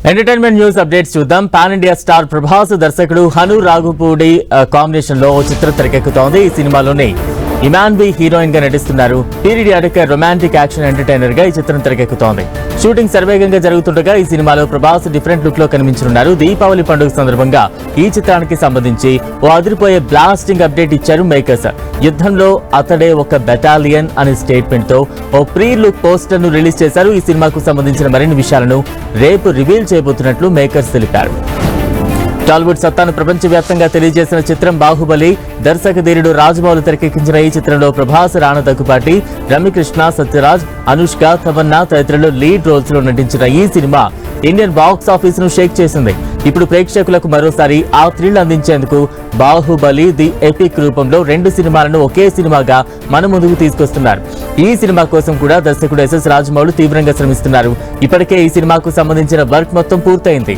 Entertainment news updates చూద్దాం. Pan India star Prabhas దర్శకుడు Hanu రాఘుపూడి combination లో ఓ చిత్రం తెరకెక్కుతోంది. ఈ సినిమాలోనే ఇమాన్ బి హీరోయిన్ గా నటిస్తున్నారు. పీరియడిక్ రొమాంటిక్ యాక్షన్ ఎంటర్టైనర్ గా ఈ చిత్రం తెరకెక్కుతోంది. షూటింగ్ శరవేగంగా జరుగుతుండగా ఈ సినిమాలో ప్రభాస్ డిఫరెంట్ లుక్ లో కనిపించనున్నారు. దీపావళి పండుగ సందర్భంగా ఈ చిత్రానికి సంబంధించి ఓ అదిరిపోయే బ్లాస్టింగ్ అప్డేట్ ఇచ్చారు మేకర్స్. యుద్ధంలో అతడే ఒక బెటాలియన్ అనే స్టేట్మెంట్ తో ఓ ప్రీ లుక్ పోస్టర్ ను రిలీజ్ చేశారు. ఈ సినిమాకు సంబంధించిన మరిన్ని విషయాలను రేపు రివీల్ చేయబోతున్నట్లు మేకర్స్ తెలిపారు. టాలీవుడ్ సత్తాను ప్రపంచవ్యాప్తంగా తెలియజేసిన చిత్రం బాహుబలి. దర్శక ధీరుడు రాజమౌళి తెరకెక్కించిన ఈ చిత్రంలో ప్రభాస్, రాణా దగ్గుపాటి, రమ్యకృష్ణ, సత్యరాజ్, అనుష్క, తమన్నా తదితరులు లీడ్ రోల్స్ లో నటించిన ఈ సినిమా ఇండియన్ బాక్స్ ఆఫీస్ ను షేక్ చేసింది. ఇప్పుడు ప్రేక్షకులకు మరోసారి ఆ థ్రిల్ అందించేందుకు బాహుబలి ది ఎపిక్ రూపంలో 2 సినిమాలను ఒకే సినిమాగా మన ముందుకు తీసుకొస్తున్నారు. ఈ సినిమా కోసం కూడా దర్శకుడు ఎస్ఎస్ రాజమౌళి తీవ్రంగా శ్రమిస్తున్నారు. ఇప్పటికే ఈ సినిమాకు సంబంధించిన వర్క్ మొత్తం పూర్తయింది.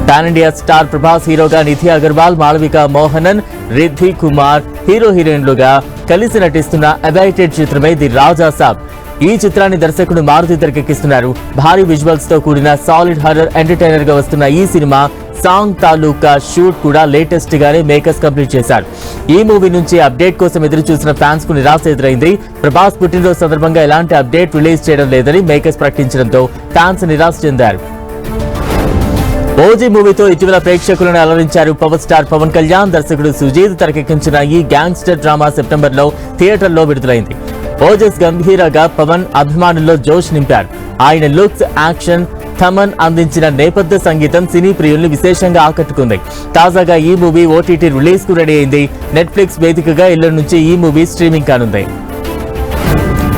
పాన్ ఇండియా స్టార్ ప్రభాస్ హీరోగా నిధి అగర్వాల్, మాళవిక మోహనన్, రిద్ధి కుమార్ హీరో హీరోయిన్లుగా కలిసి నటిస్తున్న అబైటెడ్ చిత్రమే ది రాజా సాబ్. ఈ చిత్రాన్ని దర్శకుడు మారుతి తెరకెక్కిస్తున్నారు. భారీ విజువల్స్ తో కూడిన సాలిడ్ హారర్ ఎంటర్టైనర్ గా వస్తున్న ఈ సినిమా సాంగ్ తాలూకా షూట్ కూడా లేటెస్ట్ గానే మేకర్స్ కంప్లీట్ చేశారు. ఈ మూవీ నుంచి అప్డేట్ కోసం ఎదురు చూసిన ఫ్యాన్స్ కు నిరాశ ఎదురైంది. ప్రభాస్ పుట్టినరోజు సందర్భంగా ఎలాంటి అప్డేట్ రిలీజ్ చేయడం లేదని మేకర్స్ ప్రకటించడంతో ఫ్యాన్స్ నిరాశ చెందారు. ఓజీ మూవీతో ఇటీవల ప్రేక్షకులను అలరించారు పవర్ స్టార్ పవన్ కళ్యాణ్. దర్శకుడు సుజీత్ తెరకెక్కించిన ఈ గ్యాంగ్స్టర్ డ్రామా సెప్టెంబర్ లో థియేటర్లో విడుదలైంది. ఓజస్ గంభీరగా పవన్ అభిమానుల్లో జోష్ నింపారు. ఆయన లుక్స్, యాక్షన్, థమన్ అందించిన నేపథ్య సంగీతం సినీ ప్రియుల్ని విశేషంగా ఆకట్టుకుంది. తాజాగా ఈ మూవీ ఓటీటీ రిలీజ్ కు రెడీ అయింది. నెట్ఫ్లిక్స్ వేదికగా ఎల్లుండి నుంచి ఈ మూవీ స్ట్రీమింగ్ కానుంది.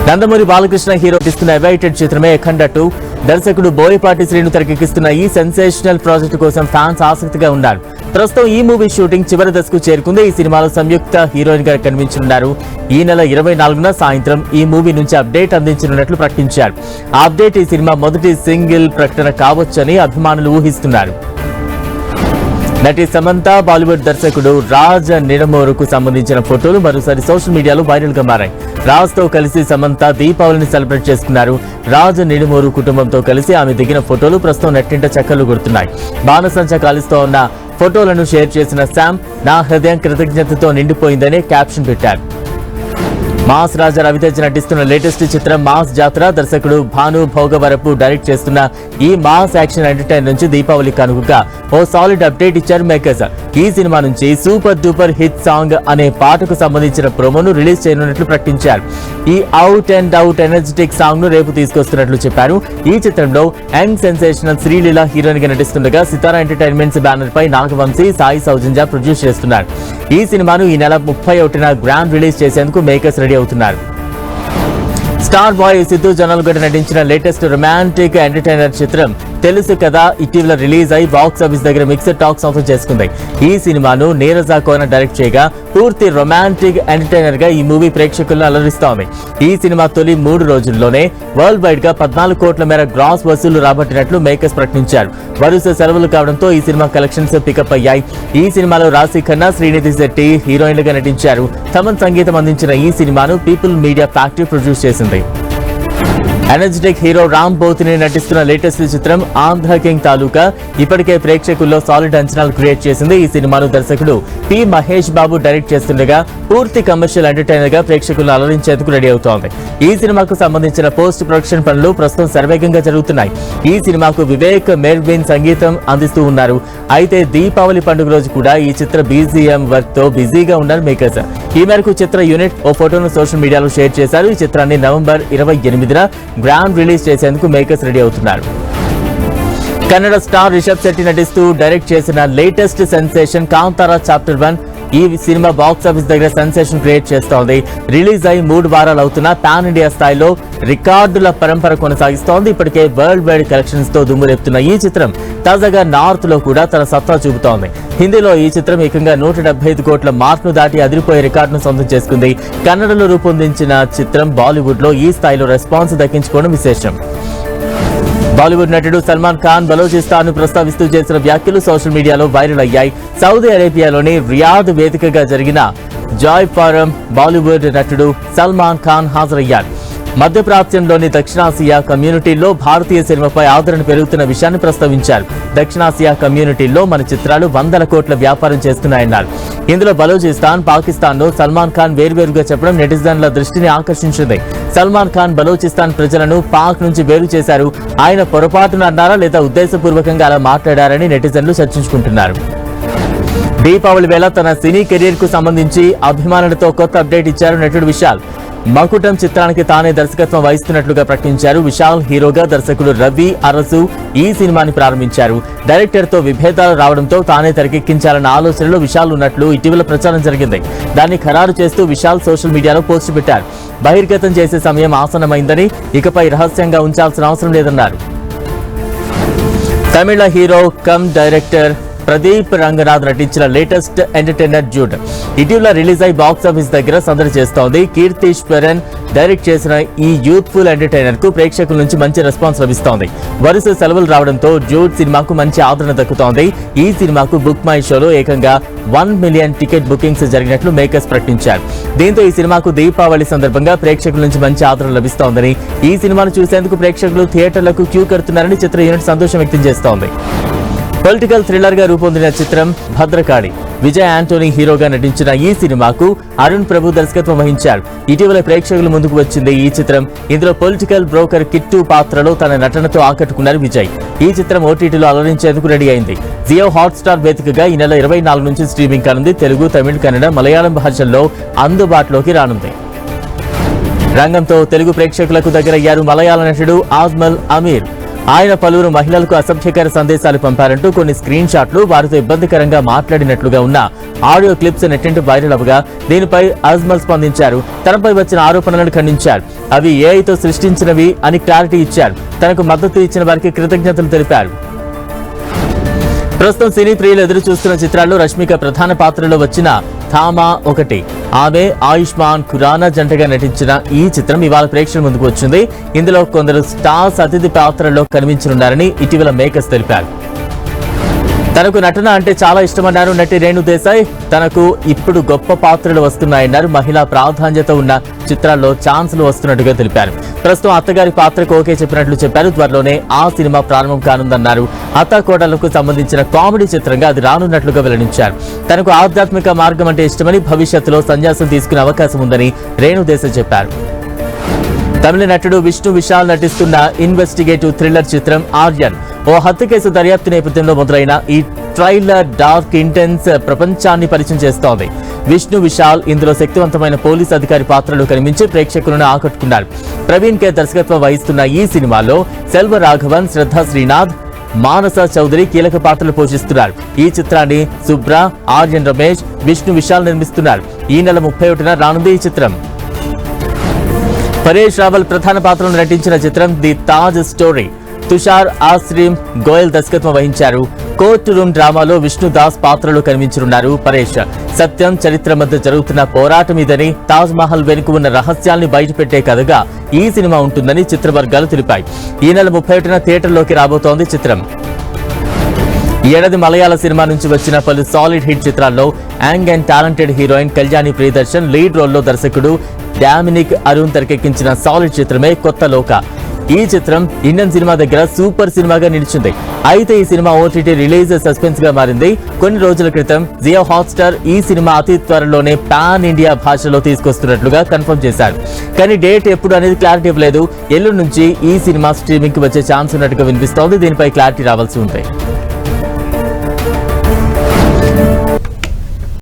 నందమూరి బాలకృష్ణ హీరో నటిస్తున్న అబైటెడ్ చిత్రమే అఖండ 2. దర్శకుడు బోయపాటి శ్రీను తెరకెక్కిస్తున్న ఈ సెన్సేషనల్ ప్రాజెక్టు కోసం ఫ్యాన్స్ ఆసక్తిగా ఉన్నారు. ప్రస్తుతం ఈ మూవీ షూటింగ్ చివరి దశకు చేరుకుంది. ఈ సినిమాలో సంయుక్త హీరోయిన్ గా కనిపించనున్నారు. ఈ నెల 24న సాయంత్రం ఈ మూవీ నుంచి అప్డేట్ అందించనున్నట్లు ప్రకటించారు. ఆ అప్డేట్ ఈ సినిమా మొదటి సింగిల్ ప్రకటన కావచ్చని అభిమానులు ఊహిస్తున్నారు. నటి సమంత, బాలీవుడ్ దర్శకుడు రాజ్ నిడమోరుకు సంబంధించిన ఫోటోలు మరోసారి సోషల్ మీడియాలో వైరల్ గా మారాయి. రాజ్ తో కలిసి సమంత దీపావళిని సెలబ్రేట్ చేసుకున్నారు. రాజ్ నిడమోరు కుటుంబంతో కలిసి ఆమె దిగిన ఫోటోలు ప్రస్తుతం నెట్టింట చక్కర్లు కొడుతున్నాయి. బాణసంచ కాలిస్తూ ఉన్న ఫోటోలను షేర్ చేసిన శామ్, నా హృదయం కృతజ్ఞతతో నిండిపోయిందని క్యాప్షన్ పెట్టారు. మాస్ రాజా రవితేజ నటిస్తున్న లేటెస్ట్ చిత్రం మాస్ జాతర. దర్శకుడు భాను భోగవరపు డైరెక్ట్ చేస్తున్న ఈ మాస్ యాక్షన్ ఎంటర్టైనర్ నుంచి దీపావళి కానుకగా ఓ సాలిడ్ అప్డేట్ ఇచ్చారు మేకర్స్. ఈ సినిమా నుంచి సూపర్ డూపర్ హిట్ సాంగ్ అనే పాటకు సంబంధించిన ప్రోమోను రిలీజ్ చేయనున్నట్లు ప్రకటించారు. ఈ out and out energetic song ను రేపు తీసుకొస్తున్నట్లు చెప్పారు. ఈ చిత్రంలో యంగ్ సెన్సేషనల్ శ్రీలీల హీరోయిన్ గా నటిస్తుండగా సితారా ఎంటర్టైన్మెంట్స్ బ్యానర్ పై నాగవంశీ, సాయి సౌజన్య ప్రొడ్యూస్ చేస్తున్నారు. ఈ సినిమాను ఈ నెల 31న గ్రాండ్ రిలీజ్ చేసేందుకు మేకర్స్ రెడీ అవుతున్నారు. స్టార్ బాయ్ సిద్ధు జొన్నలగడ్డ నటించిన లేటెస్ట్ రొమాంటిక్ ఎంటర్టైనర్ చిత్రం తెలుసు కదా ఇటీవల రిలీజ్ అయి బాక్స్ ఆఫీస్ దగ్గర మిక్స్డ్ టాక్స్ ఆఫర్ చేసుకుంది. ఈ సినిమాను నీరజ కోన డైరెక్ట్ చేయగా పూర్తి రొమాంటిక్ ఎంటర్టైనర్ గా ఈ మూవీ ప్రేక్షకులను అలరిస్తోంది. ఈ సినిమా తొలి 3 రోజుల్లోనే వరల్డ్ వైడ్ గా 14 కోట్ల మేర గ్రాస్ వసూలు రాబట్టినట్లు మేకర్స్ ప్రకటించారు. వరుస సెలవులు కావడంతో ఈ సినిమా కలెక్షన్స్ పికప్ అయ్యాయి. ఈ సినిమాలో రాశి ఖన్నా, శ్రీనిధి శెట్టి హీరోయిన్లుగా నటించారు. తమన్ సంగీతం అందించిన ఈ సినిమాను పీపుల్ మీడియా ఫ్యాక్టరీ ప్రొడ్యూస్ చేసింది. ఎనర్జెటిక్ హీరో రామ్ పోతిని నటిస్తున్న లేటెస్ట్ చిత్రం ఆంధ్ర కింగ్ తాలూకా ఇప్పటికే ప్రేక్షకుల్లో సాలిడ్ అంచనాలు క్రియేట్ చేసింది. ఈ సినిమాను దర్శకుడు పి మహేష్ బాబు డైరెక్ట్ చేస్తుండగా పూర్తి కమర్షియల్ ఎంటర్టైనర్ గా ప్రేక్షకులను అలరించేందుకు రెడీ అవుతోంది. ఈ సినిమాకు సంబంధించిన పోస్ట్ ప్రొడక్షన్ పనులు ప్రస్తుతం శరవేగంగా జరుగుతున్నాయి. ఈ సినిమాకు వివేక్ మెర్విన్ సంగీతం అందిస్తూ ఉన్నారు. అయితే దీపావళి పండుగ రోజు కూడా ఈ చిత్ర బీజీఎం వర్క్ తో బిజీగా ఉన్నారు మేకర్స్. ఈ మేరకు చిత్ర యూనిట్ ఓ ఫోటోను సోషల్ మీడియాలో షేర్ చేశారు. ఈ చిత్రాన్ని నవంబర్ 28న గ్రాండ్ రిలీజ్ చేసేందుకు మేకర్స్ రెడీ అవుతున్నారు. కన్నడ స్టార్ రిషబ్ శెట్టి నటిస్తూ డైరెక్ట్ చేసిన లేటెస్ట్ సెన్సేషన్ కాంతారా చాప్టర్ 1 ఈ సినిమా బాక్స్ ఆఫీస్ దగ్గర సెన్సేషన్ క్రియేట్ చేస్తోంది. రిలీజ్ అయి 3 వారాలు అవుతున్న పాన్ ఇండియా స్థాయిలో రికార్డుల పరంపర కొనసాగిస్తోంది. ఇప్పటికే వరల్డ్ వైడ్ కలెక్షన్స్ తో దుమ్ము రేపుతున్న ఈ చిత్రం తాజాగా నార్త్ లో కూడా తన సత్తా చూపుతోంది. హిందీలో ఈ చిత్రం ఏకంగా 175 కోట్ల మార్క్ ను దాటి అదిరిపోయే రికార్డును సొంతం చేసుకుంది. కన్నడలో రూపొందించిన చిత్రం బాలీవుడ్ లో ఈ స్థాయిలో రెస్పాన్స్ దక్కించుకోవడం విశేషం. బాలీవుడ్ నటుడు సల్మాన్ ఖాన్ బలోచిస్తాన్ ను ప్రస్తావిస్తూ చేసిన వ్యాఖ్యలు సోషల్ మీడియాలో వైరల్ అయ్యాయి. సౌదీ అరేబియాలోని రియాద్ వేదికగా జరిగిన జాయ్ ఫారం బాలీవుడ్ నటుడు సల్మాన్ ఖాన్ హాజరయ్యారు. మధ్యప్రాచ్యంలోని దక్షిణాసియా కమ్యూనిటీల్లో భారతీయ సినిమాపై ఆదరణ పెరుగుతున్న విషయాన్ని ప్రస్తావించారు. దక్షిణాసియా కమ్యూనిటీల్లో మన చిత్రాలు 100 కోట్ల వ్యాపారం చేస్తున్నాయన్నారు. ఇందులో బలూచిస్తాన్, పాకిస్తాన్ను సల్మాన్ ఖాన్ వేర్వేరుగా చెప్పడం నెటిజన్ల దృష్టిని ఆకర్షించింది. సల్మాన్ ఖాన్ బలూచిస్తాన్ ప్రజలను పాక్ నుంచి వేరు చేశారు. ఆయన పొరపాటున అన్నారా లేదా ఉద్దేశపూర్వకంగా అలా మాట్లాడారని నెటిజన్లు చర్చించుకుంటున్నారు. దీపావళి వేళ తన సినీ కెరీర్ కు సంబంధించి అభిమానులతో కొత్త అప్డేట్ ఇచ్చారు నటుడు విశాల్. మకుటం చిత్రానికి తానే దర్శకత్వం వహిస్తున్నట్లుగా ప్రకటించారు. విశాల్ హీరోగా దర్శకుడు రవి అరసు ఈ సినిమాని ప్రారంభించారు. డైరెక్టర్ తో విభేదాలు రావడంతో తానే తెరకెక్కించాలన్న ఆలోచనలో విశాల్ ఉన్నట్లు ఇటీవల ప్రచారం జరిగింది. దాన్ని ఖరారు చేస్తూ విశాల్ సోషల్ మీడియాలో పోస్ట్ పెట్టారు. బహిర్గతం చేసే సమయం ఆసన్నమైందని, ఇకపై రహస్యంగా ఉంచాల్సిన అవసరం లేదన్నారు. Tamil hero cum director Pradeep Ranganath నటించిన లేటెస్ట్ ఎంటర్టైనర్ జూడ్ ఇటీవల రిలీజ్ అయి బాక్సాఫీస్ దగ్గర సందడి చేస్తోంది. కీర్తీశ్వరన్ డైరెక్ట్ చేసిన ఈ యూత్ఫుల్ ఎంటర్టైనర్ కు ప్రేక్షకుల నుంచి మంచి రెస్పాన్స్ లభిస్తోంది. వరుస సెలవులు రావడంతో జూడ్ సినిమాకు మంచి ఆదరణ దక్కుతోంది. ఈ సినిమాకు బుక్ మై షోలో ఏకంగా 1 మిలియన్ టికెట్ బుకింగ్స్ జరిగినట్లు మేకర్స్ ప్రకటించారు. దీంతో ఈ సినిమాకు దీపావళి సందర్భంగా ప్రేక్షకుల నుంచి మంచి ఆదరణ లభిస్తోందని, ఈ సినిమాను చూసేందుకు ప్రేక్షకులు థియేటర్లకు క్యూ కడుతున్నారని చిత్ర యూనిట్ సంతోషం వ్యక్తం చేస్తోంది. పొలిటికల్ థ్రిల్లర్ గా రూపొందిన చిత్రం భద్రకాళి. విజయ్ యాంటోనీ హీరోగా నటించిన ఈ సినిమాకు అరుణ్ ప్రభు దర్శకత్వం వహించారు. ఇటీవల ప్రేక్షకుల ముందుకు వచ్చింది ఈ చిత్రం. ఇందులో పొలిటికల్ బ్రోకర్ కిట్టు పాత్రలో తన నటనతో ఆకట్టుకున్నారు విజయ్. ఈ చిత్రం ఓటీటీలో అలరించేందుకు రెడీ అయింది. జియో హాట్స్టార్ వేదికగా ఈ నెల 24 నుంచి స్ట్రీమింగ్ కానుంది. తెలుగు, తమిళ, కన్నడ, మలయాళం భాషల్లో అందుబాటులోకి రానుంది. రంగంతో తెలుగు ప్రేక్షకులకు దగ్గరయ్యారు మలయాళ నటుడు ఆజ్మల్ అమీర్. ఆయన పలువురు మహిళలకు అసభ్యకర సందేశాలు పంపారంటూ కొన్ని స్క్రీన్ షాట్లు, వారితో ఇబ్బందికరంగా మాట్లాడినట్లుగా ఉన్న ఆడియో క్లిప్స్ నెట్టింట వైరల్ అవగా దీనిపై అజ్మల్ స్పందించారు. తనపై వచ్చిన ఆరోపణలను ఖండించారు. అవి ఏఐతో సృష్టించినవి అని క్లారిటీ ఇచ్చారు. తనకు మద్దతు ఇచ్చిన వారికి కృతజ్ఞతలు తెలిపారు. ప్రస్తుతం సినీ ప్రియులు ఎదురు చూస్తున్న చిత్రాల్లో రష్మిక ప్రధాన పాత్రలో వచ్చిన థామా ఒకటి. ఆమె ఆయుష్మాన్ ఖురానా జంటగా నటించిన ఈ చిత్రం ఇవాళ ప్రేక్షకుల ముందుకు వచ్చింది. ఇందులో కొందరు స్టార్స్ అతిథి పాత్రల్లో కనిపించనున్నారని ఇటీవల మేకర్స్ తెలిపారు. తనకు నటన అంటే చాలా ఇష్టమన్నారు నటి రేణు దేశాయ్. తనకు ఇప్పుడు గొప్ప పాత్రలు వస్తున్నాయన్నారు. మహిళా ప్రాధాన్యత ఉన్న చిత్రాల్లో ఛాన్సులు వస్తున్నట్టుగా తెలిపారు. ప్రస్తుతం అత్తగారి పాత్రకు ఓకే చెప్పినట్లు చెప్పారు. త్వరలోనే ఆ సినిమా ప్రారంభం కానుందన్నారు. అత్తాకోడళ్లకు సంబంధించిన కామెడీ చిత్రంగా అది రానున్నట్లుగా వెల్లడించారు. తనకు ఆధ్యాత్మిక మార్గం అంటే ఇష్టమని, భవిష్యత్తులో సన్యాసం తీసుకునే అవకాశం ఉందని రేణు దేశాయ్ చెప్పారు. తమిళ నటుడు విష్ణు విశాల్ నటిస్తున్న ఇన్వెస్టిగేటివ్ థ్రిల్లర్ చిత్రం ఆర్యన్. ఓ హత్య కేసు దర్యాప్తు నేపథ్యంలో మొదలైన ఈ ట్రైలర్ డార్క్ ఇంటెన్స్ ప్రపంచాన్ని పరిచయం చేస్తోంది. విష్ణు విశాల్ ఇందులో శక్తివంతమైన పోలీస్ అధికారి పాత్రలో కనిపించి ప్రేక్షకులను ఆకట్టుకున్నారు. ప్రవీణ్ కే దర్శకత్వం వహిస్తున్న ఈ సినిమాలో సెల్వ రాఘవన్, శ్రద్ధా శ్రీనాథ్, మానస చౌదరి కీలక పాత్రలు పోషిస్తున్నారు. ఈ చిత్రాన్ని శుభ్ర, ఆర్యన్ రమేష్, విష్ణు విశాల్ నిర్మిస్తున్నారు. ఈ నెల 31న రానుంది ఈ చిత్రం. పరేష్ రావల్ ప్రధాన పాత్రలో నటించిన చిత్రం ది తాజ్ స్టోరీ. తుషార్ ఆశ్రీమ్ గోయల్ దర్శకత్వం వహించారు. కోర్టు రూమ్ డ్రామాలో విష్ణుదాస్ పాత్రలో కనిపించనున్నారు పరేష్. సత్యం, చరిత్ర మధ్య జరుగుతున్న పోరాటం ఇదని, తాజ్ మహల్ వెనుక ఉన్న రహస్యాల్ని బయటపెట్టే కథగా ఈ సినిమా ఉంటుందని చిత్రవర్గాలు తెలిపాయి. ఈ నెల 31న థియేటర్లోకి రాబోతోంది చిత్రం. ఈ ఏడాది మలయాళ సినిమా నుంచి వచ్చిన పలు సాలిడ్ హిట్ చిత్రాల్లో young and talented heroine Kalyani Priyadarshan lead రోల్లో దర్శకుడు డామినిక్ అరుణ్ తెరకెక్కించిన సాలిడ్ చిత్రమే కొత్త లోక. ఈ చిత్రం ఇండియన్ సినిమా దగ్గర సూపర్ సినిమాగా నిలిచింది. అయితే ఈ సినిమా ఓటీటీ రిలీజ్ సస్పెన్స్ గా మారింది. కొన్ని రోజుల క్రితం జియో హాట్స్టార్ ఈ సినిమా అతి త్వరలోనే పాన్ ఇండియా భాషలో తీసుకొస్తున్నట్లుగా కన్ఫర్మ్ చేశారు. కానీ డేట్ ఎప్పుడు అనేది క్లారిటీ ఇవ్వలేదు. ఎల్లుండి నుంచి ఈ సినిమా స్ట్రీమింగ్ కి వచ్చే ఛాన్స్ ఉన్నట్టుగా వినిపిస్తోంది. దీనిపై క్లారిటీ రావాల్సి ఉంది.